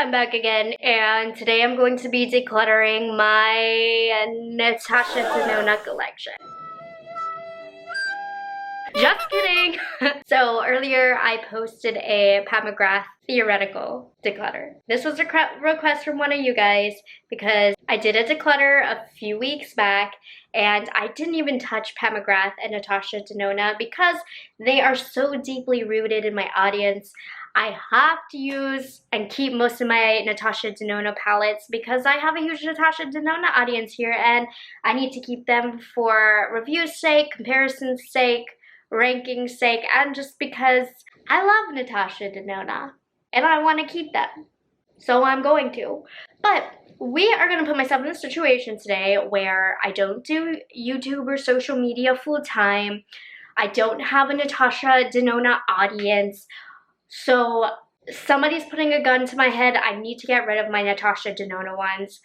I'm back again, and today I'm going to be decluttering my Natasha Denona collection. Just kidding! So earlier I posted a Pat McGrath theoretical declutter. This was a request from one of you guys because I did a declutter a few weeks back and I didn't even touch Pat McGrath and Natasha Denona because they are so deeply rooted in my audience. I have to use and keep most of my Natasha Denona palettes because I have a huge Natasha Denona audience here and I need to keep them for review's sake, comparison's sake, ranking's sake, and just because I love Natasha Denona and I want to keep them. So I'm going to. But we are going to put myself in a situation today where I don't do YouTube or social media full time. I don't have a Natasha Denona audience. So somebody's putting a gun to my head. I need to get rid of my Natasha Denona ones.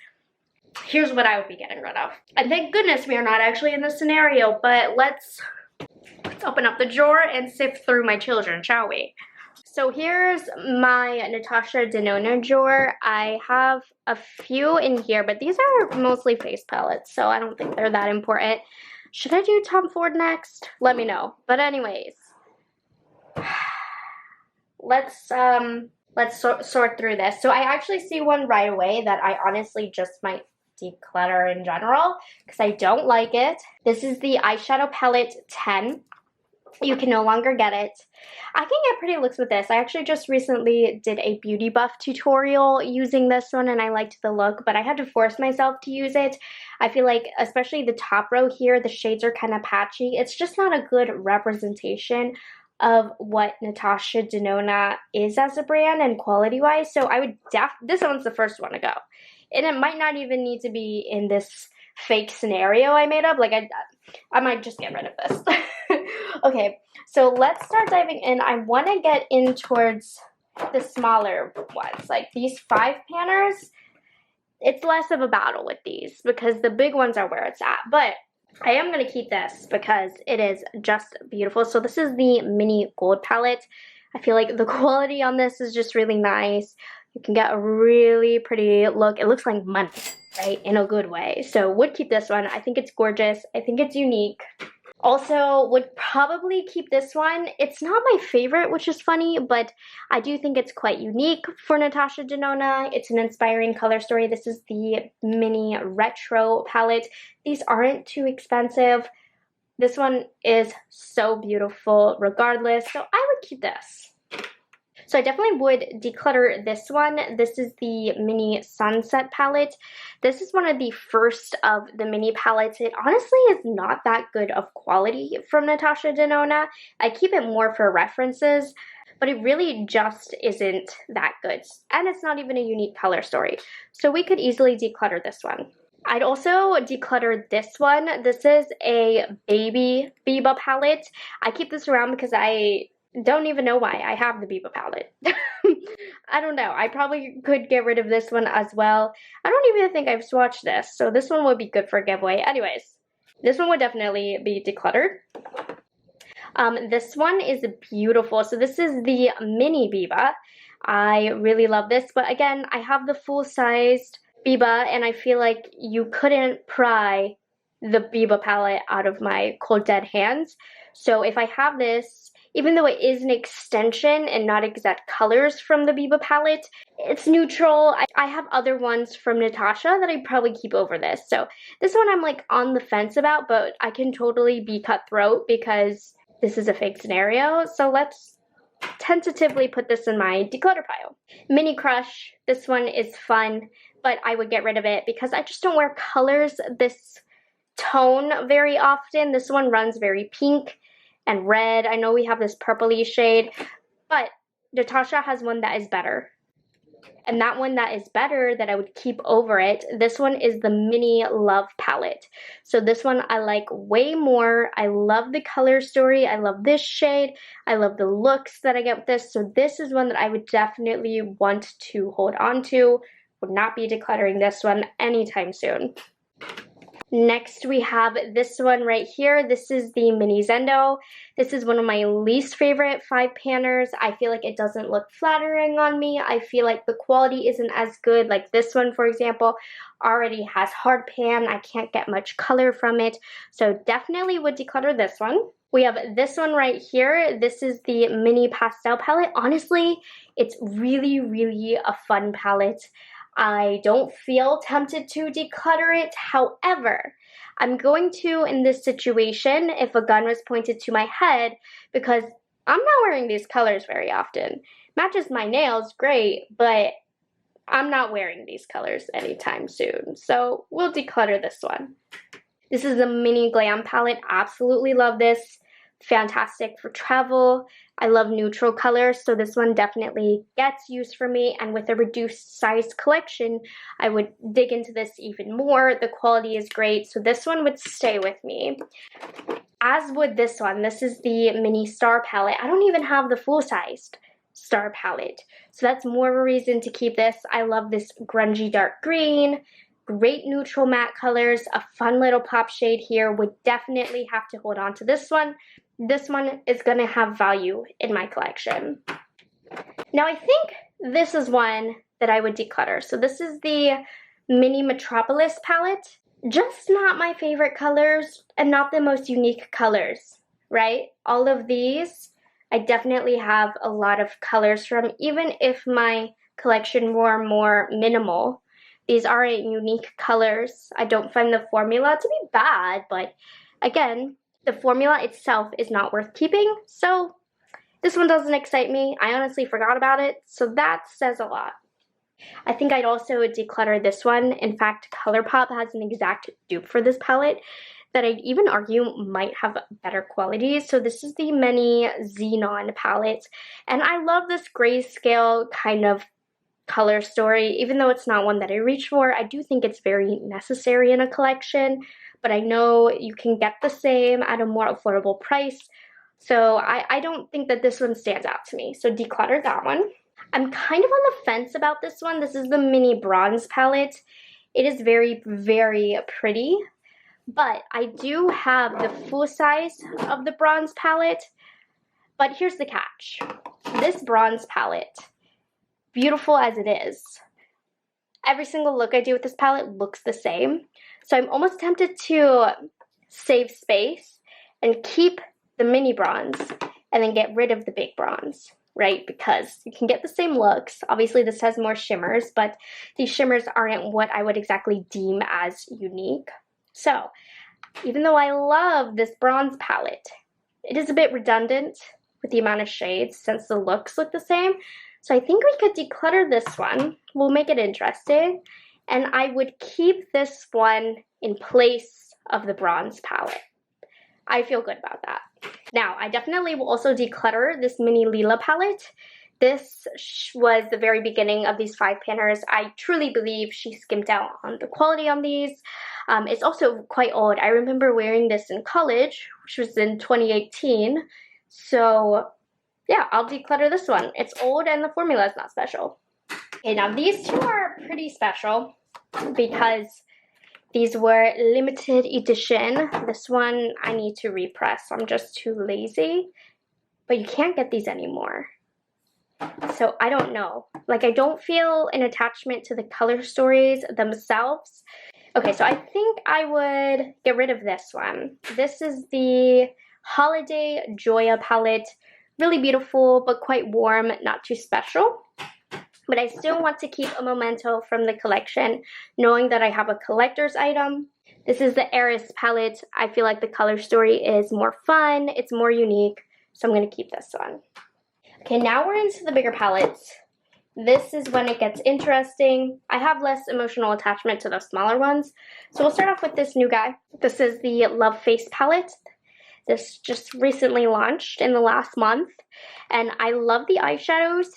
Here's what I would be getting rid of. And thank goodness we are not actually in this scenario, but let's open up the drawer and sift through my children, shall we? So here's my Natasha Denona drawer. I have a few in here, but these are mostly face palettes, so I don't think they're that important. Should I do Tom Ford next? Let me know. But anyways, let's sort through this. So I actually see one right away that I honestly just might declutter in general because I don't like it. This is the eyeshadow palette 10. You can no longer get it. I can get pretty looks with this. I actually just recently did a beauty buff tutorial using this one and I liked the look, but I had to force myself to use it. I feel like especially the top row here, the shades are kind of patchy. It's just not a good representation of what Natasha Denona is as a brand and quality-wise. So I would this one's the first one to go. And it might not even need to be in this fake scenario I made up. Like I might just get rid of this. Okay, so let's start diving in. I want to get in towards the smaller ones, like these 5-panners. It's less of a battle with these because the big ones are where it's at. But I am going to keep this because it is just beautiful. So this is the mini gold palette. I feel like the quality on this is just really nice. You can get a really pretty look. It looks like money, right? In a good way. So would keep this one. I think it's gorgeous. I think it's unique. Also, would probably keep this one. It's not my favorite, which is funny, but I do think it's quite unique for Natasha Denona. It's an inspiring color story. This is the mini retro palette. These aren't too expensive. This one is so beautiful regardless, so I would keep this. So I definitely would declutter this one. This is the mini sunset palette. This is one of the first of the mini palettes. It honestly is not that good of quality from Natasha Denona. I keep it more for references, but it really just isn't that good. And it's not even a unique color story. So we could easily declutter this one. I'd also declutter this one. This is a baby Biba palette. I keep this around because I don't even know why I have the Biba palette. I don't know. I probably could get rid of this one as well. I don't even think I've swatched this, so this one would be good for a giveaway. Anyways, this one would definitely be decluttered. This one is beautiful. So this is the mini Biba. I really love this, but again, I have the full-sized Biba, and I feel like you couldn't pry the Biba palette out of my cold dead hands. So if I have this, even though it is an extension and not exact colors from the Biba palette, it's neutral. I have other ones from Natasha that I'd probably keep over this. So this one I'm like on the fence about, but I can totally be cutthroat because this is a fake scenario. So let's tentatively put this in my declutter pile. Mini Crush, this one is fun, but I would get rid of it because I just don't wear colors this tone very often. This one runs very pink and red. I know we have this purpley shade, but Natasha has one that is better. And that one that is better that I would keep over it, this one is the Mini Love palette. So this one I like way more. I love the color story. I love this shade. I love the looks that I get with this. So this is one that I would definitely want to hold on to. Would not be decluttering this one anytime soon. Next, we have this one right here. This is the Mini Zendo. This is one of my least favorite 5-panners. I feel like it doesn't look flattering on me. I feel like the quality isn't as good. Like this one, for example, already has hard pan. I can't get much color from it. So definitely would declutter this one. We have this one right here. This is the Mini Pastel palette. Honestly, it's really, really a fun palette. I don't feel tempted to declutter it. However, I'm going to in this situation if a gun was pointed to my head because I'm not wearing these colors very often. Matches my nails, great, but I'm not wearing these colors anytime soon. So we'll declutter this one. This is the Mini Glam palette. Absolutely love this. Fantastic for travel. I love neutral colors, so this one definitely gets used for me, and with a reduced size collection, I would dig into this even more. The quality is great, so this one would stay with me. As would this one. This is the Mini Star palette. I don't even have the full-sized Star palette, so that's more of a reason to keep this. I love this grungy dark green. Great neutral matte colors, a fun little pop shade here. Would definitely have to hold on to this one. This one is going to have value in my collection. Now I think this is one that I would declutter. So this is the Mini Metropolis palette. Just not my favorite colors and not the most unique colors, right? All of these, I definitely have a lot of colors from, even if my collection were more minimal. These aren't unique colors. I don't find the formula to be bad, but again, the formula itself is not worth keeping, so this one doesn't excite me. I honestly forgot about it, so that says a lot. I think I'd also declutter this one. In fact, ColourPop has an exact dupe for this palette that I'd even argue might have better qualities. So this is the Mini Xenon palette, and I love this grayscale kind of color story. Even though it's not one that I reach for, I do think it's very necessary in a collection, but I know you can get the same at a more affordable price, so I don't think that this one stands out to me, so declutter that one. I'm kind of on the fence about this one. This is the Mini Bronze palette. It is very, very pretty, but I do have the full size of the bronze palette, but here's the catch. This bronze palette, beautiful as it is, every single look I do with this palette looks the same. So I'm almost tempted to save space and keep the mini bronze and then get rid of the big bronze, right? Because you can get the same looks. Obviously this has more shimmers, but these shimmers aren't what I would exactly deem as unique. So even though I love this bronze palette, it is a bit redundant with the amount of shades since the looks look the same. So I think we could declutter this one. We'll make it interesting. And I would keep this one in place of the bronze palette. I feel good about that. Now, I definitely will also declutter this Mini Lila palette. This was the very beginning of these 5-panners. I truly believe she skimped out on the quality on these. It's also quite old. I remember wearing this in college, which was in 2018. So yeah, I'll declutter this one. It's old and the formula is not special. Okay, now these two are pretty special because these were limited edition. This one I need to repress. I'm just too lazy. But you can't get these anymore. So I don't know. Like, I don't feel an attachment to the color stories themselves. Okay, so I think I would get rid of this one. This is the Holiday Joya palette. Really beautiful, but quite warm, not too special. But I still want to keep a memento from the collection, knowing that I have a collector's item. This is the Eris palette. I feel like the color story is more fun, it's more unique, so I'm going to keep this one. Okay, now we're into the bigger palettes. This is when it gets interesting. I have less emotional attachment to the smaller ones. So we'll start off with this new guy. This is the Love Face palette. This just recently launched in the last month. And I love the eyeshadows.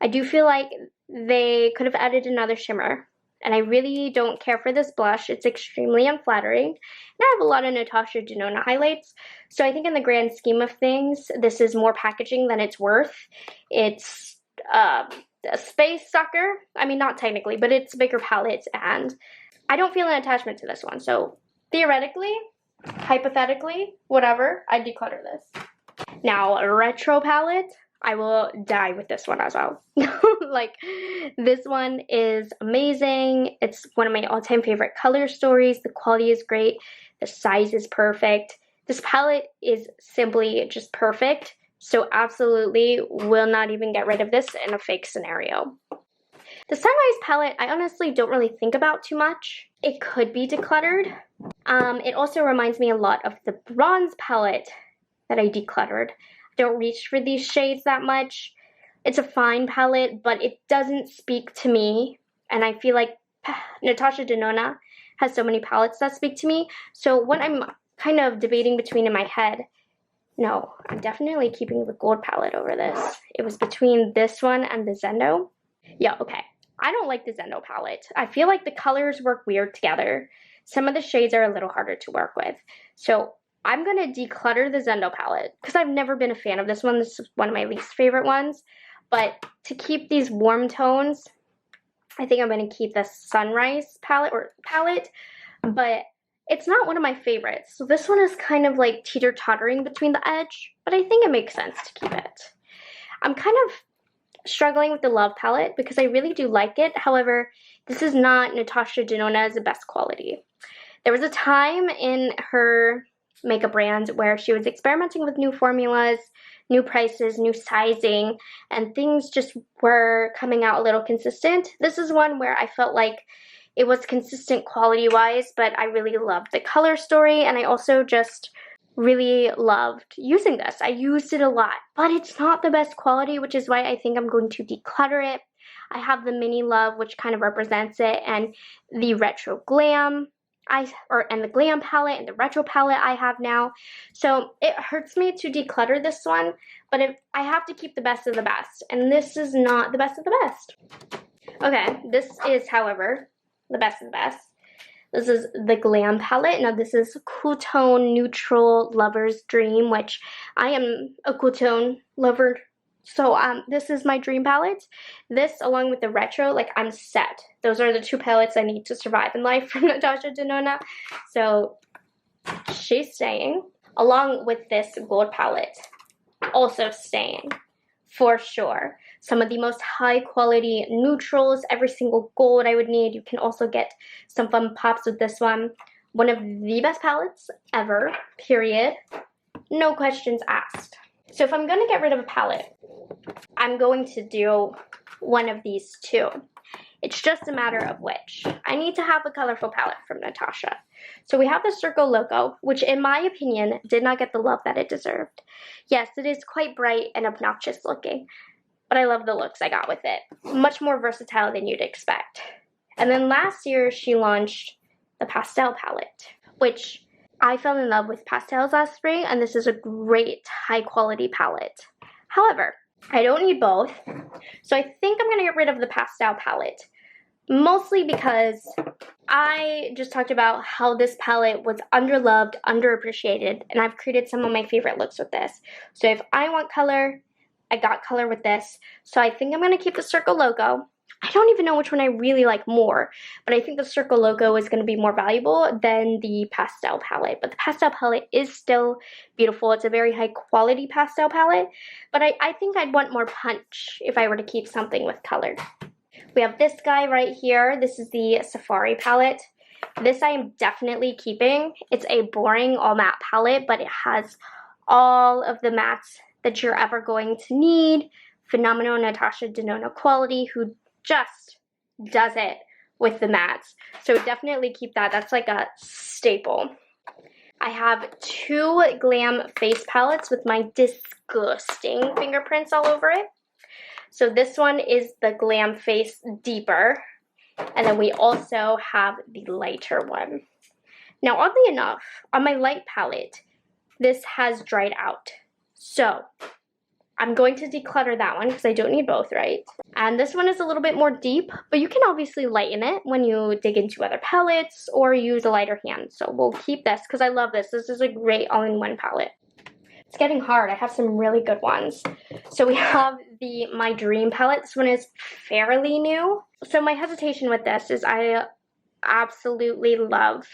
I do feel like they could have added another shimmer. And I really don't care for this blush. It's extremely unflattering. And I have a lot of Natasha Denona highlights. So I think in the grand scheme of things, this is more packaging than it's worth. It's a space sucker. I mean, not technically, but it's a bigger palette. And I don't feel an attachment to this one. So theoretically, hypothetically, whatever, I'd declutter this. Now, retro palette, I will die with this one as well. Like, this one is amazing. It's one of my all-time favorite color stories. The quality is great. The size is perfect. This palette is simply just perfect. So absolutely will not even get rid of this in a fake scenario. The Sunrise palette, I honestly don't really think about too much. It could be decluttered. It also reminds me a lot of the Bronze palette that I decluttered. I don't reach for these shades that much. It's a fine palette, but it doesn't speak to me. And I feel like Natasha Denona has so many palettes that speak to me. So when I'm kind of debating between in my head, no, I'm definitely keeping the gold palette over this. It was between this one and the Zendo. Yeah, okay. I don't like the Zendo palette. I feel like the colors work weird together. Some of the shades are a little harder to work with. So I'm going to declutter the Zendo palette because I've never been a fan of this one. This is one of my least favorite ones. But to keep these warm tones, I think I'm going to keep the Sunrise palette, but it's not one of my favorites. So this one is kind of like teeter-tottering between the edge, but I think it makes sense to keep it. I'm kind of struggling with the Love palette because I really do like it. However, this is not Natasha Denona's best quality. There was a time in her makeup brand where she was experimenting with new formulas, new prices, new sizing, and things just were coming out a little consistent. This is one where I felt like it was consistent quality-wise, but I really loved the color story, and I also just really loved using this. I used it a lot, but it's not the best quality, which is why I think I'm going to declutter it. I have the Mini Love, which kind of represents it, and the Retro Glam, and the Glam palette and the Retro palette I have now. So it hurts me to declutter this one, but if I have to keep the best of the best, and this is not the best of the best. Okay, this is, however, the best of the best. This is the Glam palette. Now this is Cool Tone Neutral Lover's Dream, which I am a cool tone lover. So this is my dream palette. This, along with the Retro, like, I'm set. Those are the two palettes I need to survive in life from Natasha Denona. So she's staying, along with this gold palette. Also staying, for sure. Some of the most high quality neutrals, every single gold I would need. You can also get some fun pops with this one. One of the best palettes ever, period. No questions asked. So if I'm going to get rid of a palette, I'm going to do one of these two. It's just a matter of which. I need to have a colorful palette from Natasha. So we have the Circo Loco, which in my opinion did not get the love that it deserved. Yes, it is quite bright and obnoxious looking, but I love the looks I got with it. Much more versatile than you'd expect. And then last year she launched the Pastel palette, which I fell in love with pastels last spring, and this is a great high quality palette. However, I don't need both, so I think I'm going to get rid of the Pastel palette, mostly because I just talked about how this palette was underloved, underappreciated, and I've created some of my favorite looks with this. So if I want color, I got color with this. So I think I'm going to keep the Circo Loco. I don't even know which one I really like more, but I think the Circo Loco is going to be more valuable than the Pastel palette. But the Pastel palette is still beautiful. It's a very high quality pastel palette, but I think I'd want more punch if I were to keep something with color. We have this guy right here. This is the Safari palette. This I am definitely keeping. It's a boring all matte palette, but it has all of the mattes that you're ever going to need. Phenomenal Natasha Denona quality, who just does it with the mattes. So definitely keep that. That's like a staple. I have two Glam face palettes with my disgusting fingerprints all over it. So this one is the Glam Face Deeper, and then we also have the lighter one. Now, oddly enough, on my light palette, this has dried out. So I'm going to declutter that one because I don't need both, right? And this one is a little bit more deep, but you can obviously lighten it when you dig into other palettes or use a lighter hand. So we'll keep this because I love this. This is a great all-in-one palette. It's getting hard. I have some really good ones. So we have the My Dream palette. This one is fairly new. So my hesitation with this is I absolutely love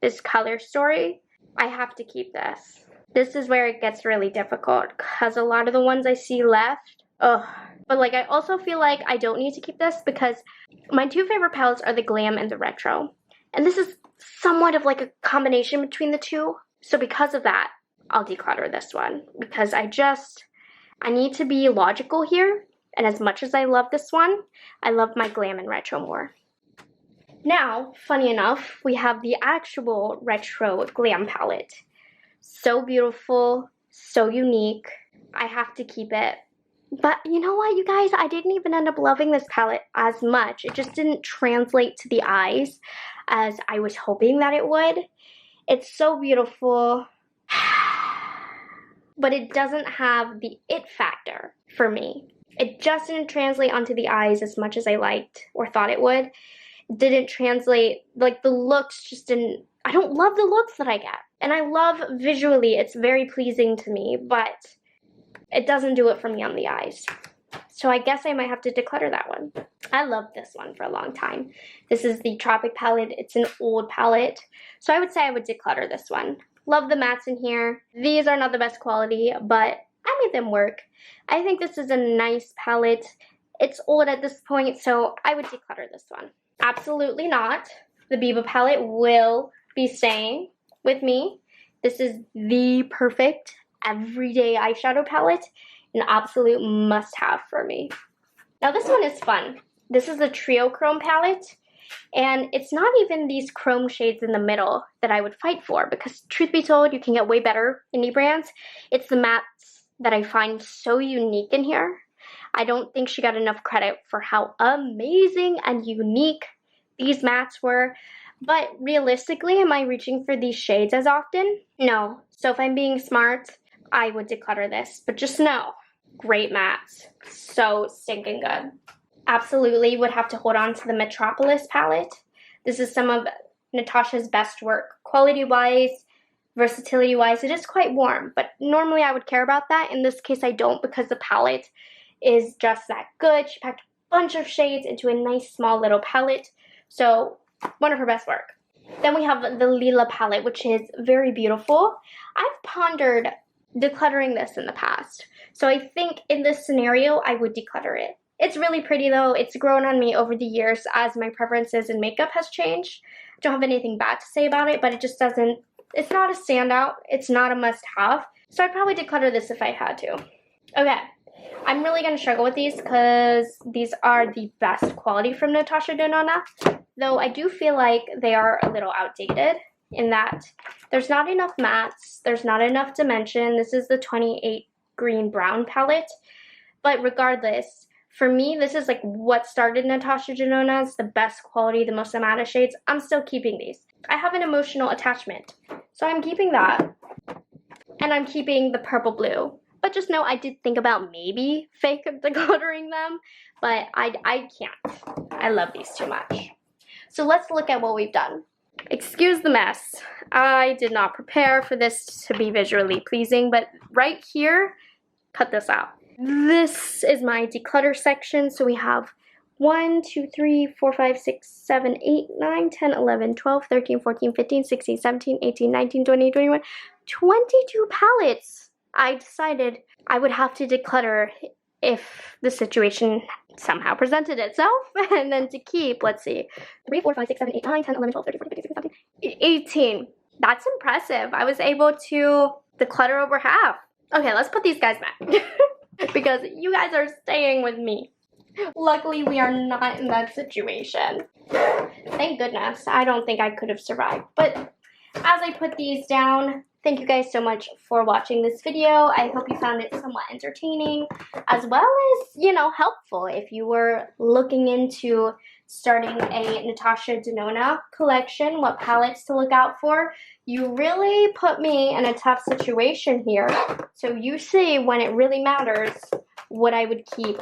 this color story, I have to keep this. This is where it gets really difficult because a lot of the ones I see left, ugh. But like I also feel like I don't need to keep this because my two favorite palettes are the Glam and the Retro. And this is somewhat of like a combination between the two. So because of that, I'll declutter this one because I need to be logical here. And as much as I love this one, I love my Glam and Retro more. Now, funny enough, we have the actual Retro Glam palette. So beautiful, so unique. I have to keep it. But you know what, you guys? I didn't even end up loving this palette as much. It just didn't translate to the eyes as I was hoping that it would. It's so beautiful, but it doesn't have the it factor for me. It just didn't translate onto the eyes as much as I liked or thought it would. It didn't translate, like the looks just didn't, I don't love the looks that I get. And I love visually, it's very pleasing to me, but it doesn't do it for me on the eyes. So I guess I might have to declutter that one. I loved this one for a long time. This is the Tropic palette. It's an old palette. So I would say I would declutter this one. Love the mattes in here. These are not the best quality, but I made them work. I think this is a nice palette. It's old at this point, so I would declutter this one. Absolutely not. The Biba palette will be staying with me. This is the perfect everyday eyeshadow palette, an absolute must-have for me. Now this one is fun. This is a Trio Chrome palette, and it's not even these chrome shades in the middle that I would fight for, because truth be told, you can get way better indie brands. It's the mattes that I find so unique in here. I don't think she got enough credit for how amazing and unique these mattes were. But realistically, am I reaching for these shades as often? No. So if I'm being smart, I would declutter this. But just know, great mattes. So stinking good. Absolutely would have to hold on to the Metropolis palette. This is some of Natasha's best work. Quality-wise, versatility-wise, it is quite warm. But normally I would care about that. In this case, I don't, because the palette is just that good. She packed a bunch of shades into a nice small little palette. So one of her best work. Then we have the Lila palette, which is very beautiful. I've pondered decluttering this in the past. So I think in this scenario, I would declutter it. It's really pretty though. It's grown on me over the years as my preferences in makeup has changed. I don't have anything bad to say about it, but it just doesn't, it's not a standout. It's not a must-have. So I'd probably declutter this if I had to. Okay. I'm really going to struggle with these because these are the best quality from Natasha Denona. Though I do feel like they are a little outdated in that there's not enough mattes, there's not enough dimension. This is the 28 Green Brown palette. But regardless, for me, this is like what started Natasha Denona's, the best quality, the most amount of shades. I'm still keeping these. I have an emotional attachment. So I'm keeping that. And I'm keeping the purple blue. But just know I did think about maybe fake decluttering them, but I can't. I love these too much. So let's look at what we've done. Excuse the mess. I did not prepare for this to be visually pleasing, but right here, cut this out. This is my declutter section. So we have 1, 2, 3, 4, 5, 6, 7, 8, 9, 10, 11, 12, 13, 14, 15, 16, 17, 18, 19, 20, 21, 22 palettes. I decided I would have to declutter if the situation somehow presented itself. And then to keep, let's see, 3, 4, 5, 6, 7, 8, 9, 10, 11, 12, 13, 14, 15, 16, 17, 18. That's impressive. I was able to declutter over half. Okay, let's put these guys back. Because you guys are staying with me. Luckily, we are not in that situation. Thank goodness. I don't think I could have survived. But as I put these down, thank you guys so much for watching this video. I hope you found it somewhat entertaining, as well as, you know, helpful if you were looking into starting a Natasha Denona collection, what palettes to look out for. You really put me in a tough situation here. So you see when it really matters what I would keep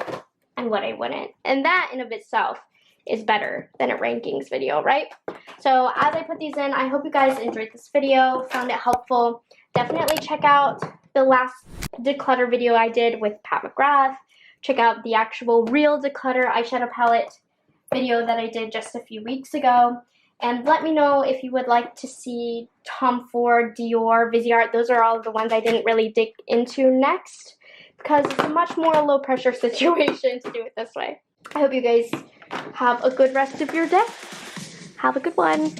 and what I wouldn't. And that in of itself is better than a rankings video, right? So as I put these in, I hope you guys enjoyed this video, found it helpful. Definitely check out the last declutter video I did with Pat McGrath. Check out the actual real declutter eyeshadow palette video that I did just a few weeks ago. And let me know if you would like to see Tom Ford, Dior, Viseart. Those are all the ones I didn't really dig into next because it's a much more low pressure situation to do it this way. I hope you guys have a good rest of your day. Have a good one.